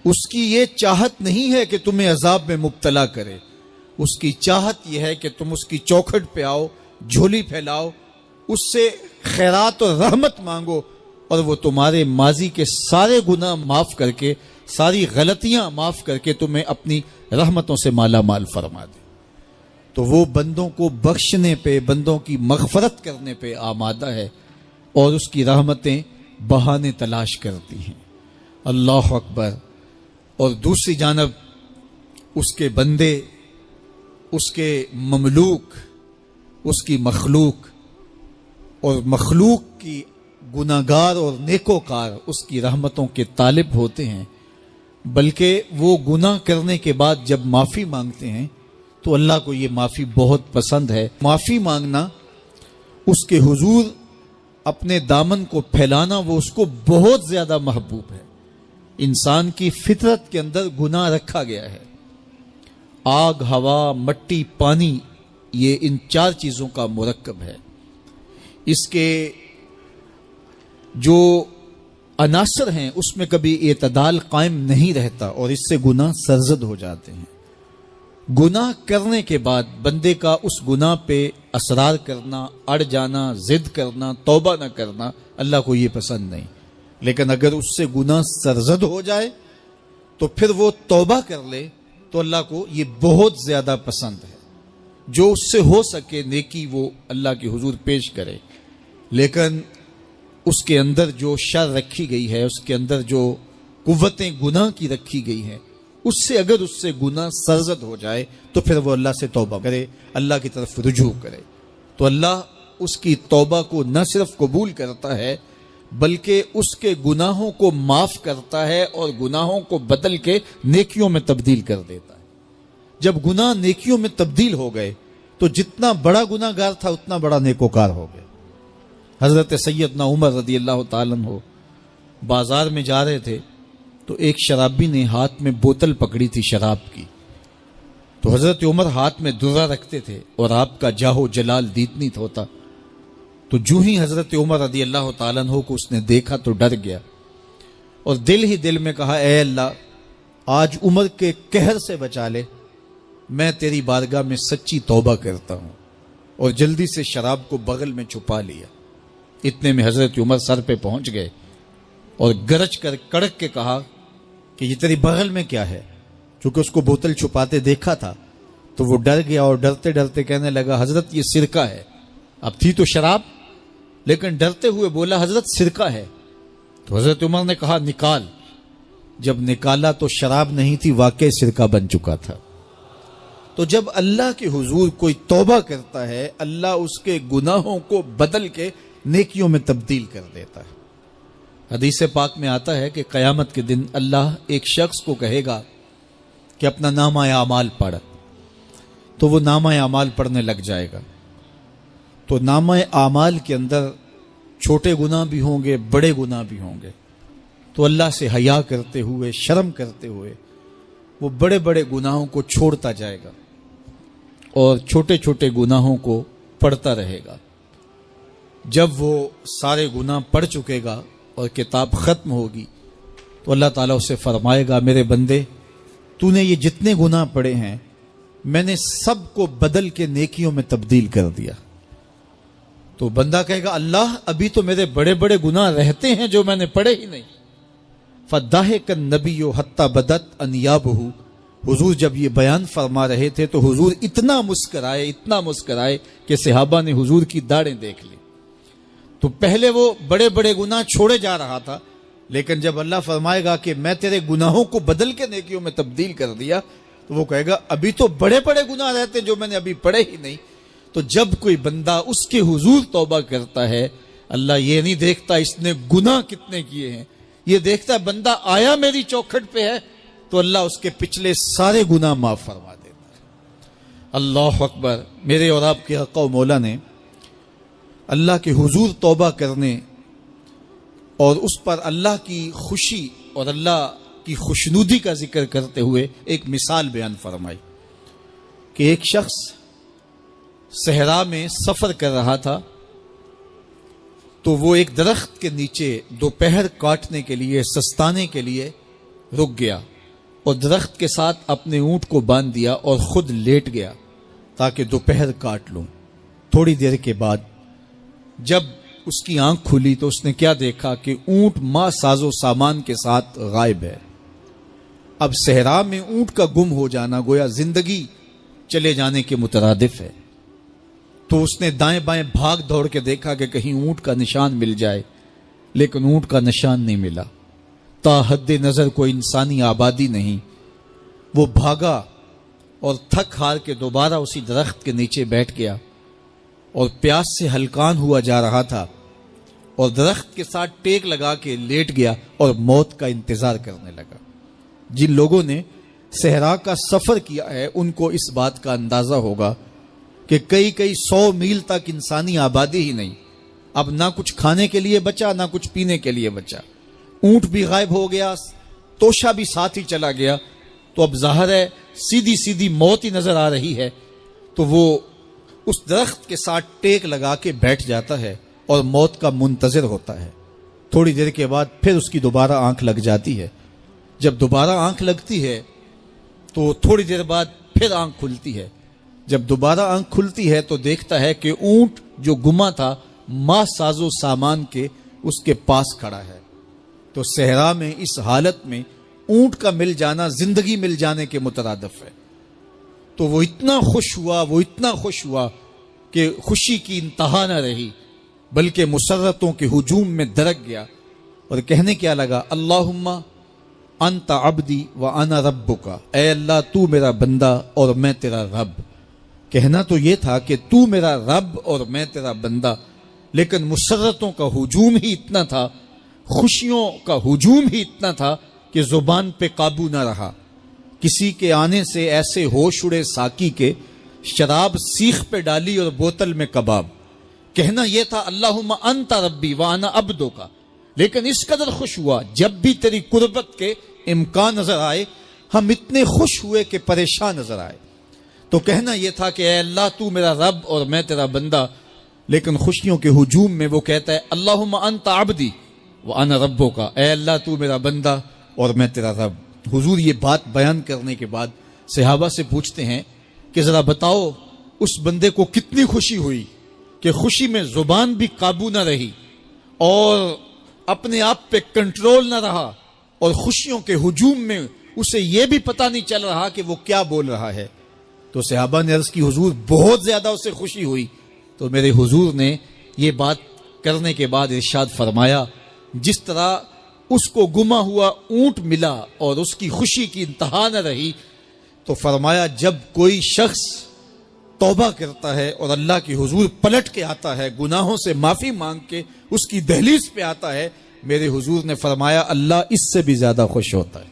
اس کی یہ چاہت نہیں ہے کہ تمہیں عذاب میں مبتلا کرے، اس کی چاہت یہ ہے کہ تم اس کی چوکھٹ پہ آؤ، جھولی پھیلاؤ، اس سے خیرات اور رحمت مانگو، اور وہ تمہارے ماضی کے سارے گناہ معاف کر کے، ساری غلطیاں معاف کر کے تمہیں اپنی رحمتوں سے مالا مال فرما دے۔ تو وہ بندوں کو بخشنے پہ، بندوں کی مغفرت کرنے پہ آمادہ ہے، اور اس کی رحمتیں بہانے تلاش کرتی ہیں۔ اللہ اکبر۔ اور دوسری جانب اس کے بندے، اس کے مملوک، اس کی مخلوق، اور مخلوق کی گناہگار اور نیکوکار اس کی رحمتوں کے طالب ہوتے ہیں، بلکہ وہ گناہ کرنے کے بعد جب معافی مانگتے ہیں تو اللہ کو یہ معافی بہت پسند ہے۔ معافی مانگنا، اس کے حضور اپنے دامن کو پھیلانا، وہ اس کو بہت زیادہ محبوب ہے۔ انسان کی فطرت کے اندر گناہ رکھا گیا ہے۔ آگ، ہوا، مٹی، پانی، یہ ان چار چیزوں کا مرکب ہے۔ اس کے جو عناصر ہیں اس میں کبھی اعتدال قائم نہیں رہتا، اور اس سے گناہ سرزد ہو جاتے ہیں۔ گناہ کرنے کے بعد بندے کا اس گناہ پہ اصرار کرنا، اڑ جانا، ضد کرنا، توبہ نہ کرنا، اللہ کو یہ پسند نہیں۔ لیکن اگر اس سے گناہ سرزد ہو جائے تو پھر وہ توبہ کر لے تو اللہ کو یہ بہت زیادہ پسند ہے۔ جو اس سے ہو سکے نیکی وہ اللہ کے حضور پیش کرے، لیکن اس کے اندر جو شر رکھی گئی ہے، اس کے اندر جو قوتیں گناہ کی رکھی گئی ہیں، اس سے اگر اس سے گناہ سرزد ہو جائے تو پھر وہ اللہ سے توبہ کرے، اللہ کی طرف رجوع کرے، تو اللہ اس کی توبہ کو نہ صرف قبول کرتا ہے بلکہ اس کے گناہوں کو معاف کرتا ہے، اور گناہوں کو بدل کے نیکیوں میں تبدیل کر دیتا ہے۔ جب گناہ نیکیوں میں تبدیل ہو گئے تو جتنا بڑا گناہ گار تھا اتنا بڑا نیکوکار ہو گئے۔ حضرت سیدنا عمر رضی اللہ تعالیٰ عنہ بازار میں جا رہے تھے تو ایک شرابی نے ہاتھ میں بوتل پکڑی تھی شراب کی، تو حضرت عمر ہاتھ میں درہ رکھتے تھے اور آپ کا جاہو جلال دیتنیت ہوتا، تو جو ہی حضرت عمر رضی اللہ تعالیٰ عنہ کو اس نے دیکھا تو ڈر گیا، اور دل ہی دل میں کہا، اے اللہ آج عمر کے قہر سے بچا لے، میں تیری بارگاہ میں سچی توبہ کرتا ہوں، اور جلدی سے شراب کو بغل میں چھپا لیا۔ اتنے میں حضرت عمر سر پہ پہنچ گئے اور گرج کر کڑک کے کہا کہ یہ تیری بغل میں کیا ہے؟ چونکہ اس کو بوتل چھپاتے دیکھا تھا تو وہ ڈر گیا، اور ڈرتے ڈرتے کہنے لگا، حضرت یہ سرکہ ہے۔ اب تھی تو شراب، لیکن ڈرتے ہوئے بولا، حضرت سرکہ ہے۔ تو حضرت عمر نے کہا، نکال۔ جب نکالا تو شراب نہیں تھی، واقعی سرکہ بن چکا تھا۔ تو جب اللہ کے حضور کوئی توبہ کرتا ہے، اللہ اس کے گناہوں کو بدل کے نیکیوں میں تبدیل کر دیتا ہے۔ حدیث پاک میں آتا ہے کہ قیامت کے دن اللہ ایک شخص کو کہے گا کہ اپنا نامہ اعمال پڑھ، تو وہ نامہ اعمال پڑھنے لگ جائے گا۔ تو نامہ اعمال کے اندر چھوٹے گناہ بھی ہوں گے، بڑے گناہ بھی ہوں گے، تو اللہ سے حیا کرتے ہوئے، شرم کرتے ہوئے وہ بڑے بڑے گناہوں کو چھوڑتا جائے گا اور چھوٹے چھوٹے گناہوں کو پڑھتا رہے گا۔ جب وہ سارے گناہ پڑھ چکے گا اور کتاب ختم ہوگی تو اللہ تعالیٰ اسے فرمائے گا، میرے بندے تو نے یہ جتنے گناہ پڑھے ہیں میں نے سب کو بدل کے نیکیوں میں تبدیل کر دیا۔ تو بندہ کہے گا، اللہ ابھی تو میرے بڑے بڑے گناہ رہتے ہیں جو میں نے پڑھے ہی نہیں۔ فَضَحِكَ النَّبِيُّ حَتَّى بَدَتْ أَنْيَابُهُ، حضور جب یہ بیان فرما رہے تھے تو حضور اتنا مسکرائے کہ صحابہ نے حضور کی داڑھیں دیکھ لی۔ تو پہلے وہ بڑے بڑے گناہ چھوڑے جا رہا تھا، لیکن جب اللہ فرمائے گا کہ میں تیرے گناہوں کو بدل کے نیکیوں میں تبدیل کر دیا، تو وہ کہے گا ابھی تو بڑے بڑے گناہ رہتے ہیں جو میں نے ابھی پڑھے ہی نہیں۔ تو جب کوئی بندہ اس کے حضور توبہ کرتا ہے، اللہ یہ نہیں دیکھتا اس نے گناہ کتنے کیے ہیں، یہ دیکھتا ہے بندہ آیا میری چوکھٹ پہ ہے تو اللہ اس کے پچھلے سارے گناہ معاف فرما دیتا ہے۔ اللہ اکبر۔ میرے اور آپ کے آقا و مولا نے اللہ کے حضور توبہ کرنے اور اس پر اللہ کی خوشی اور اللہ کی خوشنودی کا ذکر کرتے ہوئے ایک مثال بیان فرمائی کہ ایک شخص صحرا میں سفر کر رہا تھا، تو وہ ایک درخت کے نیچے دوپہر کاٹنے کے لیے، سستانے کے لیے رک گیا اور درخت کے ساتھ اپنے اونٹ کو باندھ دیا اور خود لیٹ گیا تاکہ دوپہر کاٹ لوں۔ تھوڑی دیر کے بعد جب اس کی آنکھ کھلی تو اس نے کیا دیکھا کہ اونٹ ماں ساز و سامان کے ساتھ غائب ہے۔ اب صحرا میں اونٹ کا گم ہو جانا گویا زندگی چلے جانے کے مترادف ہے۔ تو اس نے دائیں بائیں بھاگ دوڑ کے دیکھا کہ کہیں اونٹ کا نشان مل جائے، لیکن اونٹ کا نشان نہیں ملا۔ تا حد نظر کوئی انسانی آبادی نہیں۔ وہ بھاگا اور تھک ہار کے دوبارہ اسی درخت کے نیچے بیٹھ گیا اور پیاس سے ہلکان ہوا جا رہا تھا اور درخت کے ساتھ ٹیک لگا کے لیٹ گیا اور موت کا انتظار کرنے لگا۔ جن لوگوں نے صحرا کا سفر کیا ہے ان کو اس بات کا اندازہ ہوگا کہ کئی 100 میل تک انسانی آبادی ہی نہیں، اب نہ کچھ کھانے کے لیے بچا نہ کچھ پینے کے لیے بچا، اونٹ بھی غائب ہو گیا، توشا بھی ساتھ ہی چلا گیا، تو اب ظاہر ہے سیدھی سیدھی موت ہی نظر آ رہی ہے۔ تو وہ اس درخت کے ساتھ ٹیک لگا کے بیٹھ جاتا ہے اور موت کا منتظر ہوتا ہے۔ تھوڑی دیر کے بعد پھر اس کی دوبارہ آنکھ لگ جاتی ہے۔ جب دوبارہ آنکھ لگتی ہے تو تھوڑی دیر بعد پھر آنکھ کھلتی ہے۔ جب دوبارہ آنکھ کھلتی ہے تو دیکھتا ہے کہ اونٹ جو گما تھا ماں ساز و سامان کے اس کے پاس کھڑا ہے۔ تو صحرا میں اس حالت میں اونٹ کا مل جانا زندگی مل جانے کے مترادف ہے۔ تو وہ اتنا خوش ہوا کہ خوشی کی انتہا نہ رہی، بلکہ مسرتوں کے ہجوم میں درک گیا اور کہنے کیا لگا، اللہم انت عبدی وانا ربک، اے اللہ تو میرا بندہ اور میں تیرا رب۔ کہنا تو یہ تھا کہ تو میرا رب اور میں تیرا بندہ، لیکن مسرتوں کا ہجوم ہی اتنا تھا، خوشیوں کا ہجوم ہی اتنا تھا کہ زبان پہ قابو نہ رہا۔ کسی کے آنے سے ایسے ہوش اڑے ساقی کے، شراب سیخ پہ ڈالی اور بوتل میں کباب۔ کہنا یہ تھا اللہم انت ربی وانا عبدک، لیکن اس قدر خوش ہوا جب بھی تیری قربت کے امکان نظر آئے ہم اتنے خوش ہوئے کہ پریشان نظر آئے۔ تو کہنا یہ تھا کہ اے اللہ تو میرا رب اور میں تیرا بندہ، لیکن خوشیوں کے ہجوم میں وہ کہتا ہے اللہم انت عبدی وانا ربک، اے اللہ تو میرا بندہ اور میں تیرا رب۔ حضور یہ بات بیان کرنے کے بعد صحابہ سے پوچھتے ہیں کہ ذرا بتاؤ اس بندے کو کتنی خوشی ہوئی کہ خوشی میں زبان بھی قابو نہ رہی اور اپنے آپ پہ کنٹرول نہ رہا، اور خوشیوں کے ہجوم میں اسے یہ بھی پتہ نہیں چل رہا کہ وہ کیا بول رہا ہے۔ تو صحابہ نے عرض کی حضور بہت زیادہ اسے خوشی ہوئی۔ تو میرے حضور نے یہ بات کرنے کے بعد ارشاد فرمایا، جس طرح اس کو گما ہوا اونٹ ملا اور اس کی خوشی کی انتہا نہ رہی، تو فرمایا جب کوئی شخص توبہ کرتا ہے اور اللہ کی حضور پلٹ کے آتا ہے، گناہوں سے معافی مانگ کے اس کی دہلیز پہ آتا ہے، میرے حضور نے فرمایا اللہ اس سے بھی زیادہ خوش ہوتا ہے۔